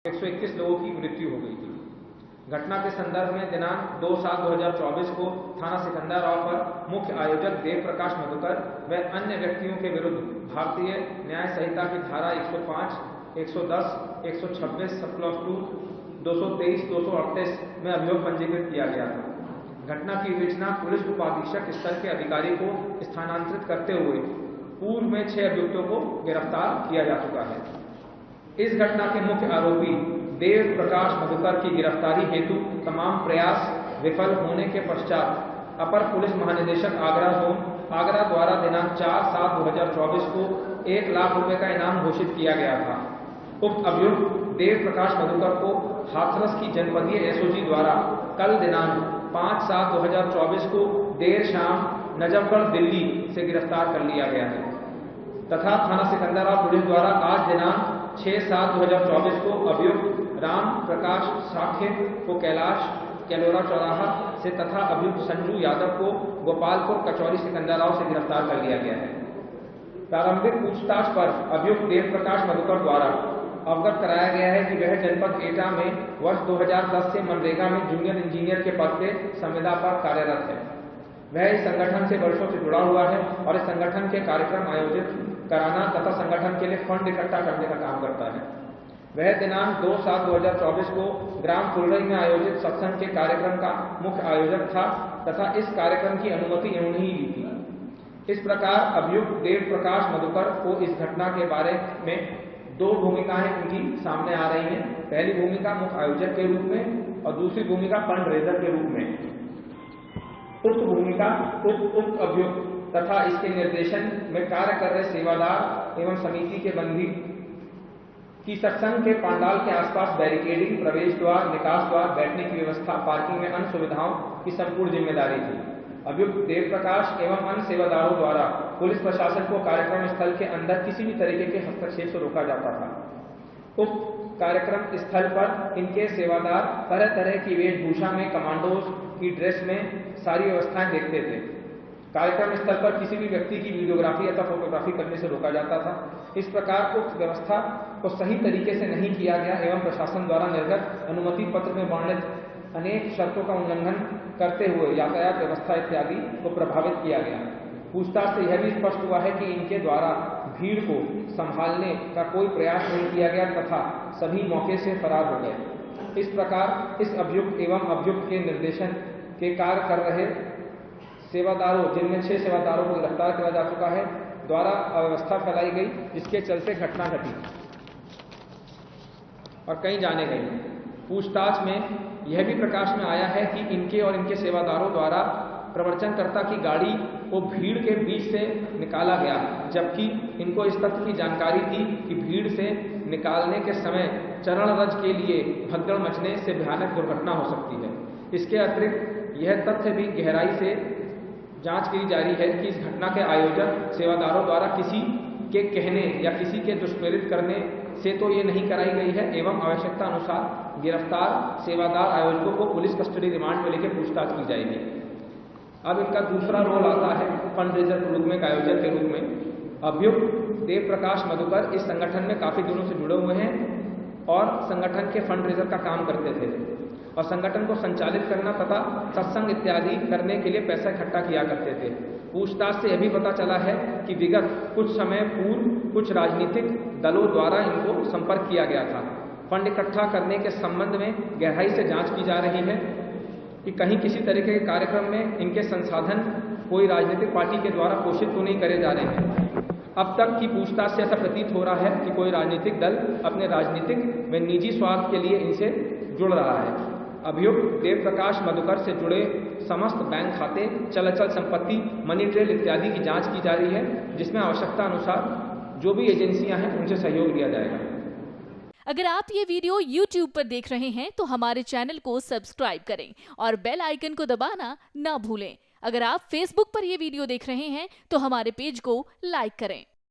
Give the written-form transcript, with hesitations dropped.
121 लोगों की मृत्यु हो गई थी। घटना के संदर्भ में दिनांक 2/7/2024 को थाना सिकंदराबाद पर मुख्य आयोजक देव प्रकाश मधुकर व अन्य व्यक्तियों के विरुद्ध भारतीय न्याय संहिता की धारा 105, 110, 126 सब क्लॉज 2, 223, 238 में अभियोग पंजीकृत किया गया था। घटना की विवेचना पुलिस उपाधीक्षक स्तर के अधिकारी को स्थानांतरित करते हुए पूर्व में 6 अभियुक्तों को गिरफ्तार किया जा चुका है। इस घटना के मुख्य आरोपी देव प्रकाश मधुकर की गिरफ्तारी हेतु तमाम प्रयास विफल होने के पश्चात अपर पुलिस महानिदेशक आगरा जोन आगरा द्वारा दिनांक 4/7/2024 को 1 लाख रुपए का इनाम घोषित किया गया था। उक्त अभियुक्त देव प्रकाश मधुकर को हाथरस की जनपदीय एसओजी द्वारा कल दिनांक 5/7/2024 को देर शाम नजफगढ़ दिल्ली से गिरफ्तार कर लिया गया है तथा थाना सिकंदराबाद पुलिस द्वारा आज दिनांक 6/7/2024 को अभियुक्त राम प्रकाश साखे को कैलाश कैलोरा चौराहा से तथा अभियुक्त संजू यादव को गोपालपुर कचौरी सिकंदराबाद से गिरफ्तार कर लिया गया है। प्रारंभिक पूछताछ पर अभियुक्त देव प्रकाश मधुकर द्वारा अवगत कराया गया है कि वह जनपद एटा में वर्ष 2010 से मनरेगा में जूनियर इंजीनियर के पद पे संविदा पर कार्यरत है। वह इस संगठन से वर्षों से जुड़ा हुआ है और इस संगठन के कार्यक्रम आयोजित कराना तथा संगठन के लिए फंड इकट्ठा करने का काम करता है। वह दिनांक 2/7/2024 को ग्राम फुलरई में आयोजित सत्संग के कार्यक्रम का मुख्य आयोजक था तथा इस कार्यक्रम की अनुमति इन्होंने ही ली थी। इस प्रकार अभियुक्त देव प्रकाश मधुकर को इस घटना के बारे में 2 भूमिकाएं उनकी सामने आ रही हैं। पहली भूमिका मुख्य आयोजक के रूप में और दूसरी भूमिका फंड रेजर के रूप में। उक्त भूमिका उक्त अभियुक्त तथा इसके निर्देशन में कार्य कर रहे सेवादार एवं समिति के बंदी की सत्संग के पंडाल के आसपास बैरिकेडिंग, प्रवेश द्वार, निकास द्वार, बैठने की व्यवस्था, पार्किंग में अन्य सुविधाओं की संपूर्ण जिम्मेदारी थी। अभियुक्त देव प्रकाश एवं अन्य सेवादारों द्वारा पुलिस प्रशासन को कार्यक्रम स्थल के अंदर किसी भी तरीके के हस्तक्षेप से रोका जाता था। उक्त कार्यक्रम स्थल पर इनके सेवादार तरह तरह की वेशभूषा में कमांडोज की ड्रेस में सारी व्यवस्थाएं देखते थे। कार्यक्रम स्थल पर किसी भी व्यक्ति की वीडियोग्राफी अथवा फोटोग्राफी करने से रोका जाता था। इस प्रकार उक्त व्यवस्था को सही तरीके से नहीं किया गया एवं प्रशासन द्वारा निर्गत अनुमति पत्र में वर्णित अनेक शर्तों का उल्लंघन करते हुए यातायात व्यवस्था इत्यादि को प्रभावित किया गया। पूछताछ से यह भी स्पष्ट हुआ है कि इनके द्वारा भीड़ को संभालने का कोई प्रयास नहीं किया गया तथा सभी मौके से फरार हो गए। इस प्रकार इस अभियुक्त एवं अभियुक्त के निर्देशन के कार्य कर रहे सेवादारों, जिनमें 6 सेवादारों को गिरफ्तार किया जा चुका है, द्वारा अव्यवस्था फैलाई गई जिसके चलते घटना घटी और कई जाने गए। पूछताछ में यह भी प्रकाश में आया है कि इनके और इनके सेवादारों द्वारा प्रवचनकर्ता की गाड़ी को भीड़ के बीच से निकाला गया, जबकि इनको इस तथ्य की जानकारी थी कि भीड़ से निकालने के समय चरण रज के लिए भगदड़ मचने से भयानक दुर्घटना हो सकती है। इसके अतिरिक्त यह तथ्य भी गहराई से जांच की जा रही है कि इस घटना के आयोजक सेवादारों द्वारा किसी के कहने या किसी के दुष्प्रेरित करने से तो ये नहीं कराई गई है एवं आवश्यकता अनुसार गिरफ्तार सेवादार आयोजकों को पुलिस कस्टडी रिमांड में लेकर पूछताछ की जाएगी। अब इनका दूसरा रोल आता है फंड रेजर के रूप में, आयोजक के रूप में। अभियुक्त देव प्रकाश मधुकर इस संगठन में काफी दिनों से जुड़े हुए हैं और संगठन के फंड रेजर का काम करते थे और संगठन को संचालित करना तथा सत्संग इत्यादि करने के लिए पैसा इकट्ठा किया करते थे। पूछताछ से यह भी पता चला है कि विगत कुछ समय पूर्व कुछ राजनीतिक दलों द्वारा इनको संपर्क किया गया था। फंड इकट्ठा करने के संबंध में गहराई से जांच की जा रही है कि कहीं किसी तरीके के कार्यक्रम में इनके संसाधन कोई राजनीतिक पार्टी के द्वारा पोषित तो नहीं करे जा रहे हैं। अब तक की पूछताछ से ऐसा प्रतीत हो रहा है कि कोई राजनीतिक दल अपने राजनीतिक व निजी स्वार्थ के लिए इनसे जुड़ रहा है। अभियुक्त देव प्रकाश मधुकर से जुड़े समस्त बैंक खाते, चल अचल संपत्ति, मनी ट्रेल इत्यादि की जांच की जा रही है, जिसमें आवश्यकता अनुसार जो भी एजेंसियां हैं उनसे सहयोग लिया जाएगा। अगर आप ये वीडियो YouTube पर देख रहे हैं तो हमारे चैनल को सब्सक्राइब करें और बेल आइकन को दबाना ना भूलें। अगर आप Facebook पर ये वीडियो देख रहे हैं तो हमारे पेज को लाइक करें।